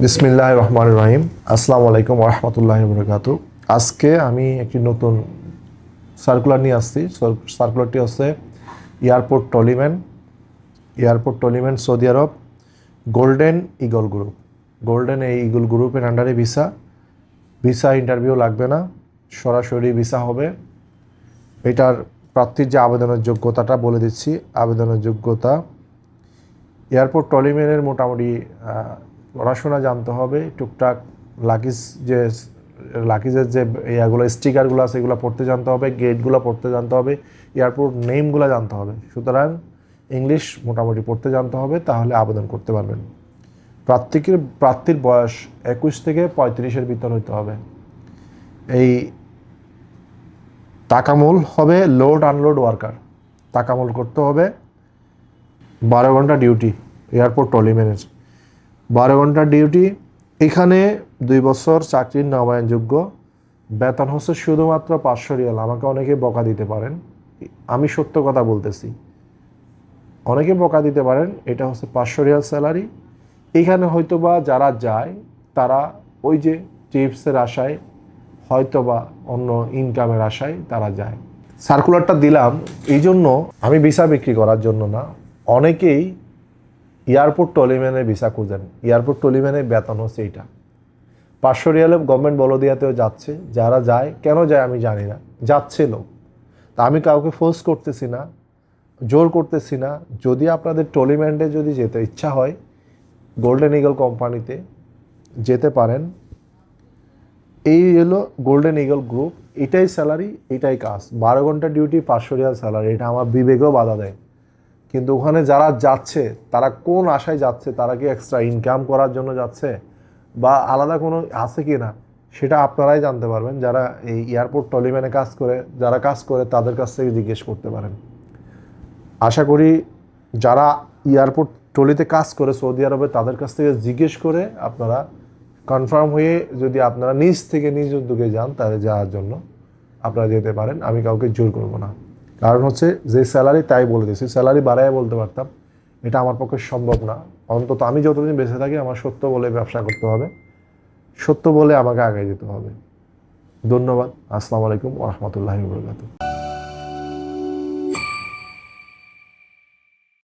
বিসমিল্লাহির রহমানির রহিম। আসসালামু আলাইকুম ওয়া রাহমাতুল্লাহি ওয়া বারাকাতুহু। আজকে আমি একটি নতুন সার্কুলার নিয়ে আসছি। সার্কুলারটি হচ্ছে এয়ারপোর্ট টলিম্যান সৌদি আরব, গোল্ডেন ইগল গ্রুপ। গোল্ডেন এই ইগল গ্রুপের আন্ডারে ভিসা ইন্টারভিউ লাগবে না, সরাসরি ভিসা হবে। এটার প্রার্থীর যে আবেদনের যোগ্যতাটা বলে দিচ্ছি। আবেদনের যোগ্যতা, এয়ারপোর্ট টলিম্যানের মোটামুটি পড়াশোনা জানতে হবে, টুকটাক লাগেজের যে ইয়াগুলো স্টিকারগুলো আছে এগুলো পড়তে জানতে হবে, গেটগুলো পড়তে জানতে হবে, এয়ারপোর্ট নেমগুলো জানতে হবে। সুতরাং ইংলিশ মোটামুটি পড়তে জানতে হবে, তাহলে আবেদন করতে পারবেন। প্রার্থীর বয়স 21 থেকে 35-এর ভিতর হইতে হবে। এই তাকামুল হবে লোড আনলোড ওয়ার্কার, তাকামুল করতে হবে। 12 ঘন্টা ডিউটি, এয়ারপোর্ট টলিম্যানের 12 ঘন্টা ডিউটি। এখানে 2 বছর চাকরির নবায়নযোগ্য। বেতন হচ্ছে শুধুমাত্র 500 রিয়াল। আমাকে অনেকে বকা দিতে পারেন, আমি সত্য কথা বলতেছি, অনেকে বকা দিতে পারেন। এটা হচ্ছে 500 রিয়াল স্যালারি। এখানে হয়তোবা যারা যায় তারা ওই যে টিপসের আশায়, হয়তোবা অন্য ইনকামের আশায় তারা যায়। সার্কুলারটা দিলাম এই জন্য, আমি ভিসা বিক্রি করার জন্য না। অনেকেই এয়ারপোর্ট টলিম্যানে ভিসা খুঁজেন। এয়ারপোর্ট টলিম্যানের বেতন হচ্ছে এইটা 500 রিয়ালে। গভর্নমেন্ট বলদিয়াতেও যাচ্ছে, যারা যায়, কেন যায় আমি জানি না, যাচ্ছে লোক। তা আমি কাউকে ফোর্স করতেছি না, জোর করতেছি না। যদি আপনাদের টলিম্যানে যদি যেতে ইচ্ছা হয়, গোল্ডেন ইগল কোম্পানিতে যেতে পারেন। এই হলো গোল্ডেন ইগল গ্রুপ, এটাই স্যালারি, এটাই কাজ। 12 ঘন্টা ডিউটি, 500 রিয়াল স্যালারি। এটা আমার বিবেকেও বাধা দেয়। কিন্তু ওখানে যারা যাচ্ছে তারা কোন আশায় যাচ্ছে, তারা কি এক্সট্রা ইনকাম করার জন্য যাচ্ছে বা আলাদা কোনো আছে কি না, সেটা আপনারাই জানতে পারবেন। যারা এই এয়ারপোর্ট টলিম্যানে যারা কাজ করে তাদের কাছ থেকে জিজ্ঞেস করতে পারেন। আশা করি যারা এয়ারপোর্ট টলিতে কাজ করে সৌদি আরবে, তাদের কাছ থেকে জিজ্ঞেস করে আপনারা কনফার্ম হয়ে যদি আপনারা নিজ উদ্যোগে যান, তাহলে যাওয়ার জন্য আপনারা যেতে পারেন। আমি কাউকে জোর করব না। কারণ হচ্ছে যে স্যালারি, তাই বলে দিয়েছি। স্যালারি বাড়ায় বলতে পারতাম, এটা আমার পক্ষে সম্ভব না। অন্তত আমি যতদিন বেঁচে থাকি আমার সত্য বলে ব্যবসা করতে হবে, সত্য বলে আমাকে আগে যেতে হবে। ধন্যবাদ। আসসালামু আলাইকুম ওয়া রাহমাতুল্লাহি ওয়া বারাকাতুহু।